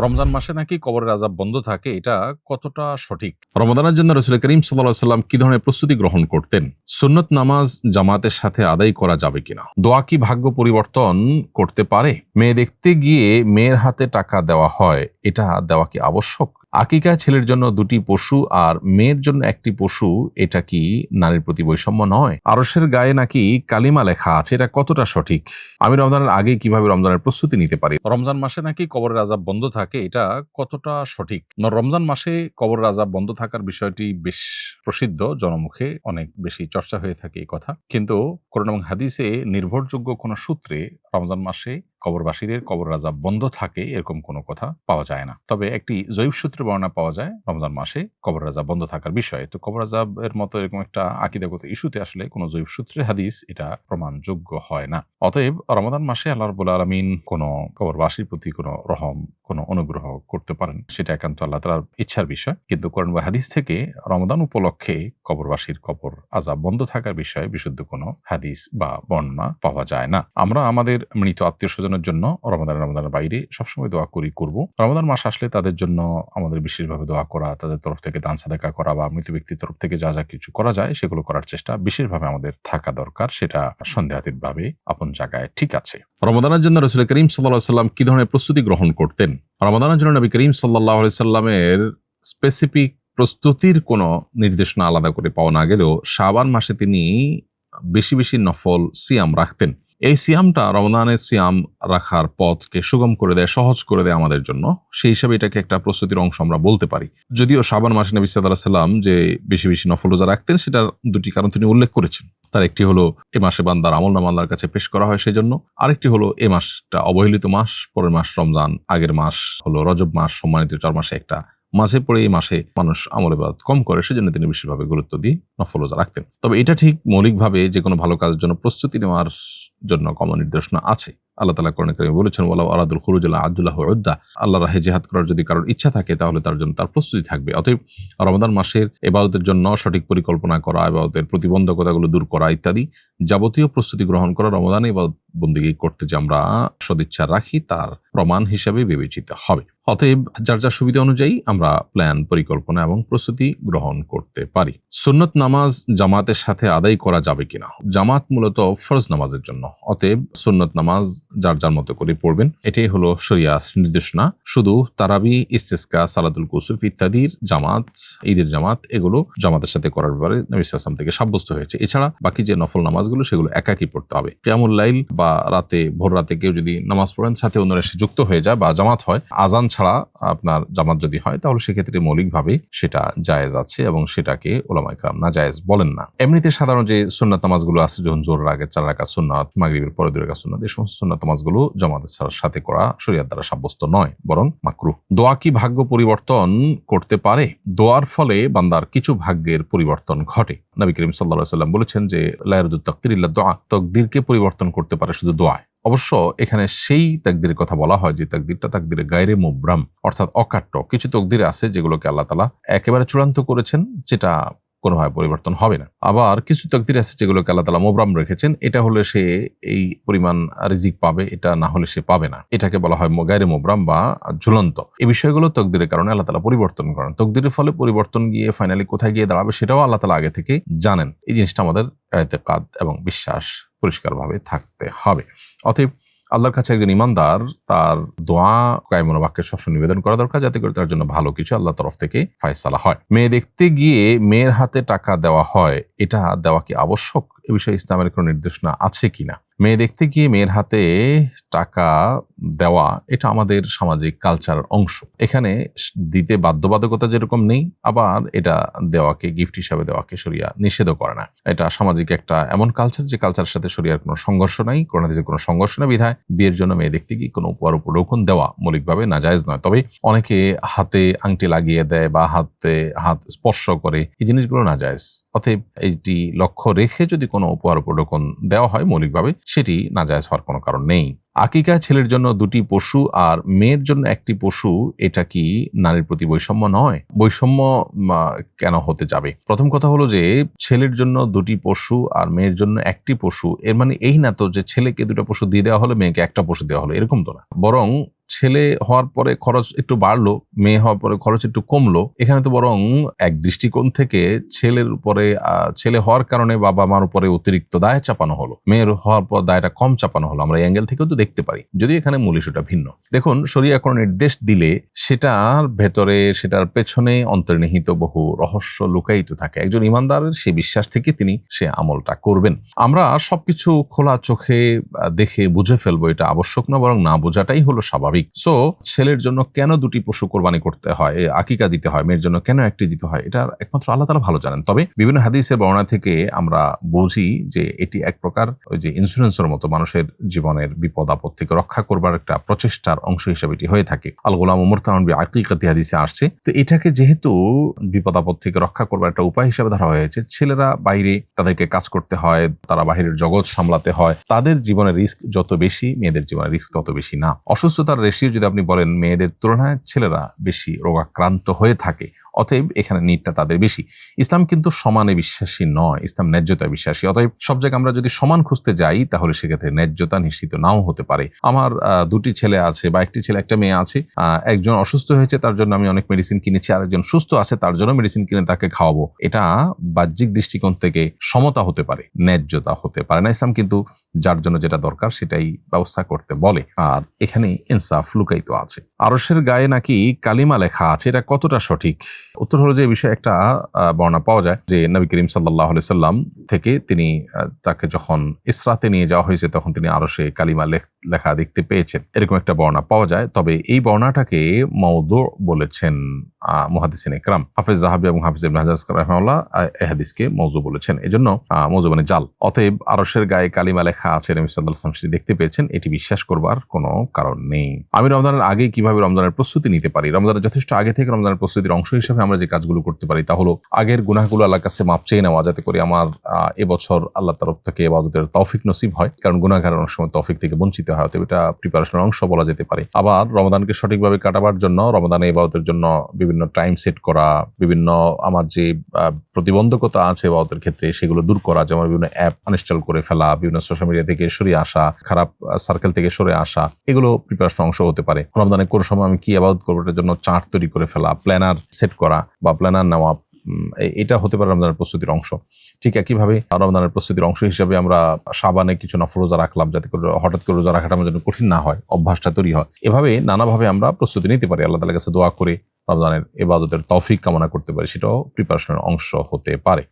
রমজান মাসে নাকি কবরের আযাব বন্ধ থাকে, এটা কতটা সঠিক? রমাদানের জন্য রাসূল করিম সাল্লাল্লাহু আলাইহি সাল্লাম কি ধরনের প্রস্তুতি গ্রহণ করতেন? সুন্নত নামাজ জামাতের সাথে আদায় করা যাবে কিনা? দোয়া কি ভাগ্য পরিবর্তন করতে পারে? মেয়ে দেখতে গিয়ে মেয়ের হাতে টাকা দেওয়া হয়, এটা দেওয়া কি আবশ্যক? আকিকায় ছেলের জন্য দুটি পশু আর মেয়ের জন্য একটি পশু, এটা কি নারীর প্রতি বৈষম্য নয়? আরশের গায়ে নাকি কালিমা লেখা আছে, এটা কতটা সঠিক? আমি রমজানের আগে কিভাবে রমজানের প্রস্তুতি নিতে পারি? রমজান মাসে নাকি কবরের আযাব বন্ধ থাকে, এটা কতটা সঠিক? রমজান মাসে কবরের আযাব বন্ধ থাকার বিষয়টি বেশ প্রসিদ্ধ, জনমুখে অনেক বেশি চর্চা হয়ে থাকে এই কথা। কিন্তু কোরআন এবং হাদিসে নির্ভরযোগ্য কোন সূত্রে রমজান মাসে কবরবাসীদের কবরের আযাব বন্ধ থাকে এরকম কোনো কথা পাওয়া যায় না। তবে একটি জয়ীফ সূত্রে বর্ণনা পাওয়া যায় রমজান মাসে কবরের আযাব বন্ধ থাকার বিষয়ে। তো কবর আযাবের মতো এরকম একটা আকীদাগত ইস্যুতে আসলে কোনো জয়ীফ সূত্রে হাদিস এটা প্রমাণযোগ্য হয় না। অতএব রমাদান মাসে আল্লাহ রাব্বুল আলামিন কোনো কবরবাসীর প্রতি কোনো রহম, কোনো অনুগ্রহ করতে পারেন, সেটা একান্ত আল্লাহ তাআলার ইচ্ছার বিষয়। কিন্তু কোরআন বা হাদিস থেকে রমাদান উপলক্ষে কবরবাসীর কবর আযাব বন্ধ থাকার বিষয়ে বিশুদ্ধ কোনো হাদিস বা বর্ণনা পাওয়া যায় না। আমরা আমাদের মৃত আত্মীয়-স্বজনের জন্য রমাদানের বাইরে সবসময় দোয়া করব। রমাদান মাস আসলে তাদের জন্য আমাদের বিশেষভাবে দোয়া করা, তাদের তরফ থেকে দান সাদাকা করা বা মৃত ব্যক্তির তরফ থেকে যা কিছু করা যায় সেগুলো করার চেষ্টা বিশেষভাবে আমাদের থাকা দরকার। সেটা সন্দেহাতীতভাবে আপন জায়গায় ঠিক আছে। রমাদানের জন্য রাসূল করিম সাল্লাল্লাহু আলাইহি সাল্লাম কি ধরনের প্রস্তুতি গ্রহণ করতেন? রমাদানের জন্য নবী করিম সাল্লাল্লাহু আলাইহি সাল্লামের স্পেসিফিক প্রস্তুতির কোনো নির্দেশনা আলাদা করে পাওয়া না গেলেও শাবান মাসে তিনি বেশি বেশি নফল সিয়াম রাখতেন। এই সিয়ামটা রমজানের সিয়াম রাখার পথকে সুগম করে দেয়, সহজ করে দেয় আমাদের জন্য। সেই হিসাবে এটাকে একটা প্রস্তুতির অংশ আমরা বলতে পারি। যদিও শাবান মাসে নবী সাল্লাল্লাহু আলাইহি সাল্লাম যে বেশি বেশি নফল রোজা রাখতেন, সেটার দুটি কারণ তিনি উল্লেখ করেছেন। তার একটি হলো এ মাসে বান্দার আমলনামা আল্লাহর কাছে পেশ করা হয় সেজন্য, আরেকটি হলো এ মাসটা অবহেলিত মাস, পরের মাস রমজান, আগের মাস হলো রজব মাস, সম্মানিত 4 মাসে একটা মাঝে পড়ে এই মাসে মানুষ আমল ইবাদত কম করে, সেজন্য তিনি বিশেষভাবে গুরুত্ব দিয়ে নফল রোজা রাখতেন। তবে এটা ঠিক মৌলিকভাবে যে কোনো ভালো কাজের জন্য প্রস্তুতি নেওয়ার জন্য কম নির্দেশনা আছে। আল্লাহ তাআলা কোরআনে কারিমে বলেছেন, ওয়ালাউ আরাদুল খুরুজ লা আদুল্লাহু উদ্দা, আল্লাহর রাহে জিহাদ করার যদি কারোর ইচ্ছা থাকে তাহলে তার জন্য তার প্রস্তুতি থাকবে। অতএব রমাদান মাসের ইবাদতের জন্য সঠিক পরিকল্পনা করা, ইবাদতের প্রতিবন্ধকতাগুলো দূর করা ইত্যাদি যাবতীয় প্রস্তুতি গ্রহণ করা রমাদানে ইবাদত বন্দেগী করতে যে আমরা সদিচ্ছা রাখি তার প্রমাণ হিসাবে বিবেচিত হবে। অতএব যার যার সুবিধা অনুযায়ী আমরা প্ল্যান, পরিকল্পনা এবং প্রস্তুতি গ্রহণ করতে পারি। সুন্নত নামাজ জামাতের সাথে আদায় করা যাবে কিনা? জামাত মূলত ফরজ নামাজের জন্য, অতএব সুন্নত নামাজ যার যার মতো করে পড়বেন, এটাই হলো শরিয়ার নির্দেশনা। শুধু তারাবি, ইস্তিসকা, সালাতুল কুসুফ ইত্যাদির জামাত, ঈদের জামাত, এগুলো জামাতের সাথে করার ব্যাপারে নবী সাল্লাল্লাহু আলাইহি ওয়াসাল্লাম থেকে সাব্যস্ত হয়েছে। এছাড়া বাকি যে নফল নামাজগুলো সেগুলো একাকী পড়তে হবে। কিয়ামুল লাইল বা রাতে, ভোর রাতে কেউ যদি নামাজ পড়েন, সাথে অন্যরা এসে যুক্ত হয়ে যায় বা জামাত হয়, আজান ছাড়া আপনার জামাত যদি হয়, তাহলে সেক্ষেত্রে মৌলিকভাবে সেটা জায়েজ আছে এবং সেটাকে উলামায়ে কেরাম নাজায়েজ বলেন না। এমনিতে সাধারণ যে সুন্নাত নামাজগুলো আছে, যখন জোহরের আগে 4 রাকাত সুন্নাত, মাগরিবের পরে 2 রাকাত সুন্নাত, এই সমস্ত সুন্নাত নামাজগুলো জামাতের সাথে করা শরীয়ত দ্বারা সাব্যস্ত নয়, বরং মাকরুহ। দোয়া কি ভাগ্য পরিবর্তন করতে পারে? দোয়ার ফলে বান্দার কিছু ভাগ্যের পরিবর্তন ঘটে। নবী করিম সাল্লাল্লাহু আলাইহি ওয়াসাল্লাম বলেছেন যে লা ইয়ারুদ্দু তাকদির ইল্লা দুআ, তাকদীরকে পরিবর্তন করতে পারে শুধু দোয়ায়। অবশ্য এখানে সেই তাকদীরের কথা বলা হয় যে তাকদীরটা তাকদীরে গায়রে মুবরাম, অর্থাৎ অকাট্য। কিছু তাকদীর আছে যেগুলোকে আল্লাহ তাআলা একেবারে চূড়ান্ত করেছেন, যেটা কোনোভাবে পরিবর্তন হবে না। আবার কিছু তাকদীর আছে যেগুলোকে আল্লাহ তাআলা মুবরাম রেখেছেন, এটা হলে সে এই পরিমাণ রিজিক পাবে, এটা না হলে সে পাবে না। এটাকে বলা হয় গায়রে মুবরাম বা ঝুলন্ত। এই বিষয়গুলো তাকদীরের কারণে আল্লাহ তাআলা পরিবর্তন করেন। তাকদীরের ফলে পরিবর্তন গিয়ে ফাইনালি কোথায় গিয়ে দাঁড়াবে সেটাও আল্লাহ তাআলা আগে থেকে জানেন। এই জিনিসটা আমাদের ইতিকাদ এবং বিশ্বাস পরিষ্কারভাবে থাকতে হবে। অতএব আল্লাহর কাছে একজন ইমানদার তার দোয়া কায়মন বাক্যের সবসময় নিবেদন করা দরকার, যাতে করে তার জন্য ভালো কিছু আল্লাহ তরফ থেকে ফায়সালা হয়। মেয়ে দেখতে গিয়ে মেয়ের হাতে টাকা দেওয়া হয়, এটা দেওয়া কি আবশ্যক? এ বিষয়ে ইসলামের কোনো নির্দেশনা আছে কিনা? মেয়ে দেখতে গিয়ে মেয়ের হাতে টাকা দেওয়া এটা আমাদের সামাজিক কালচার অংশ। এখানে দিতে বাধ্যবাধকতা যেরকম নেই, আবার এটা দেওয়াকে, গিফট হিসাবে দেওয়াকে শরিয়া নিষেধও করে না। এটা সামাজিক একটা এমন কালচার যে কালচারের সাথে শরিয়ার কোনো সংঘর্ষ নাই, কোরআন হাদিসের কোনো সংঘর্ষ না, বিধায় বিয়ের জন্য মেয়ে দেখতে গিয়ে কোনো উপহার উপঢৌকন দেওয়া মৌলিকভাবে নাজায়েজ নয়। তবে অনেকে হাতে আংটি লাগিয়ে দেয় বা হাত স্পর্শ করে, এই জিনিসগুলো নাজায়েজ। অতএব এইটি লক্ষ্য রেখে যদি কোনো উপহার উপঢৌকন দেওয়া হয় মৌলিকভাবে, সেটি নাজায়েজ হওয়ার কোনো কারণ নেই। আকিকায় ছেলের জন্য দুটি পশু আর মেয়ের জন্য একটি পশু, এটা কি নারীর প্রতি বৈষম্য নয়? বৈষম্য কেন হতে যাবে? প্রথম কথা হলো যে ছেলের জন্য দুটি পশু আর মেয়ের জন্য একটি পশু, এর মানে এই না তো যে ছেলেকে 2টা পশু দিয়ে দেওয়া হলো, মেয়েকে একটা পশু দেওয়া হলো, এরকম তো না। বরং ছেলে হওয়ার পরে খরচ একটু বাড়লো, মেয়ে হওয়ার পরে খরচ একটু কমলো, এখানে তো বরং এক দৃষ্টিকোণ থেকে ছেলের উপরে ছেলে হওয়ার কারণে বাবা মার উপরে অতিরিক্ত দায় চাপানো হলো, মেয়ের হওয়ার পর দায়টা কম চাপানো হলো, আমরা এই অ্যাঙ্গেল থেকেও তো দেখতে পারি, যদি এখানে মূল ইস্যুটা ভিন্ন। দেখুন, শরিয়া কোনো নির্দেশ দিলে সেটার ভেতরে, সেটার পেছনে অন্তর্নিহিত বহু রহস্য লুকায়িত থাকে। একজন ইমানদারের সে বিশ্বাস থেকে তিনি সে আমলটা করবেন। আমরা সবকিছু খোলা চোখে দেখে বুঝে ফেলবো এটা আবশ্যক না, বরং না বোঝাটাই হলো স্বাভাবিক। সো ছেলের জন্য কেন দুটি পশু কোরবানি করতে হয়, আকিকা দিতে হয়, মেয়ের জন্য কেন একটি দিতে হয়, এটা একমাত্র আল্লাহ তাআলা ভালো জানেন। তবে বিভিন্ন হাদিসের বর্ণনা থেকে আমরা বুঝি যে এটি এক প্রকার ওই যে ইন্স্যুরেন্সের মতো মানুষের জীবনের বিপদ আপদ থেকে রক্ষা করবার একটা প্রচেষ্টার অংশ হিসেবে এটি হয়ে থাকে। আল গোলাম মুরতাহান বি আকিকাতি হাদিসে আসছে। তো এটাকে যেহেতু বিপদ আপদ থেকে রক্ষা করবার একটা উপায় হিসেবে ধরা হয়েছে, ছেলেরা বাইরে তাদেরকে কাজ করতে হয়, তারা বাহিরের জগৎ সামলাতে হয়, তাদের জীবনের রিস্ক যত বেশি, মেয়েদের জীবনের রিস্ক তত বেশি না। অসুস্থতার রেশিও যদি আপনি বলেন, মেয়েদের তুলনায় ছেলেরা বেশি রোগাক্রান্ত হয়ে থাকে, অতএব এখানে নিডটা তাদের বেশি। ইসলাম কিন্তু সমানে বিশ্বাসী নয়, ইসলাম ন্যায্যতায় বিশ্বাসী। অতএব সব জায়গায় আমরা যদি সমান খুঁজতে যাই, তাহলে সেক্ষেত্রে ন্যায্যতা নিশ্চিত নাও হতে পারে। আমার দুটি ছেলে আছে বা একটি ছেলে একটা মেয়ে আছে, একজন অসুস্থ হয়েছে তার জন্য আমি অনেক মেডিসিন কিনেছি, আর একজন সুস্থ আছে তার জন্য মেডিসিন কিনে তাকে খাওয়াবো, এটা বাহ্যিক দৃষ্টিকোণ থেকে সমতা হতে পারে, ন্যায্যতা হতে পারে না। ইসলাম কিন্তু যার জন্য যেটা দরকার সেটাই ব্যবস্থা করতে বলে, আর এখানে ইনসাফ লুকায়িত আছে। আরশের গায়ে নাকি কালিমা লেখা আছে, এটা কতটা সঠিক? উত্তর হলো যে এই বিষয়ে একটা বর্ণনা পাওয়া যায় যে নবী করিম সাল্লাল্লাহু আলাইহি সাল্লাম থেকে তিনি তাকে যখন ইসরাতে নিয়ে যাওয়া হয়েছে তখন তিনি আরশে কালিমা লেখা দেখতে পেয়েছেন, এরকম একটা বর্ণনা পাওয়া যায়। তবে এই বর্ণনাটাকে মাউদু বলেছেন মুহাদ্দিসিন ইকরাম, হাফেজ যাহাবী এবং হাফেজ ইবনে হাজার রাহিমাহুল্লাহ এই হাদিসকে মওযু বলেছেন, এজন্য মওযু মানে জাল। অতএব আরশের গায়ে কালিমা লেখা আছে, নবী সাল্লাল্লাহু আলাইহি ওয়াসাল্লাম সেটি দেখতে পেয়েছেন, এটি বিশ্বাস করবার কোনো কারণ নেই। আমি রমজানের আগে কিভাবে রমজানের প্রস্তুতি নিতে পারি? রমজানের যথেষ্ট আগে থেকে রমজানের প্রস্তুতির অংশ হিসেবে আমরা যে কাজগুলো করতে পারি তা হলো আগের গুনাহগুলো আল্লাহর কাছে মাপ চেয়ে নেওয়া, যাতে করে আমার এবছর আল্লাহর তরফ থেকে ইবাদতের তৌফিক নসিব হয়, কারণ গুনাহগারের অনেক সময় তৌফিক থেকে বঞ্চিত হয়, অতএব এটা প্রিপারেশনের অংশ বলা যেতে পারে। আবার রমজানকে সঠিকভাবে কাটাবার জন্য, রমজানে ইবাদতের জন্য বিভিন্ন টাইম সেট করা, বিভিন্ন আমার যে প্রতিবন্ধকতা আছে ইবাদতের ক্ষেত্রে সেগুলো দূর করা, যেমন বিভিন্ন অ্যাপ আনইনস্টল করে ফেলা, বিভিন্ন সোশ্যাল মিডিয়া থেকে সরে আসা, খারাপ সার্কেল থেকে সরে আসা, এগুলো প্রিপারেশনের অংশ হতে পারে। রমজানে কোন সময় আমি কি ইবাদত করবো এটার জন্য চার্ট তৈরি করে ফেলা, প্ল্যানার সেট করা বা প্ল্যানার নেওয়া, এটা হতে পারে রমজানের প্রস্তুতির অংশ। ঠিক একইভাবে রমজানের প্রস্তুতির অংশ হিসেবে আমরা শাবানে কিছু নফল রোজা রাখলাম, যাতে করে হঠাৎ করে রোজা রাখাটা আমাদের জন্য কঠিন না হয়, অভ্যাসটা তৈরি হয়। এভাবে নানাভাবে আমরা প্রস্তুতি নিতে পারি, আল্লাহ তাআলার কাছে দোয়া করে রমজানের ইবাদতের তৌফিক কামনা করতে পারি, সেটাও প্রিপারেশনের অংশ হতে পারে।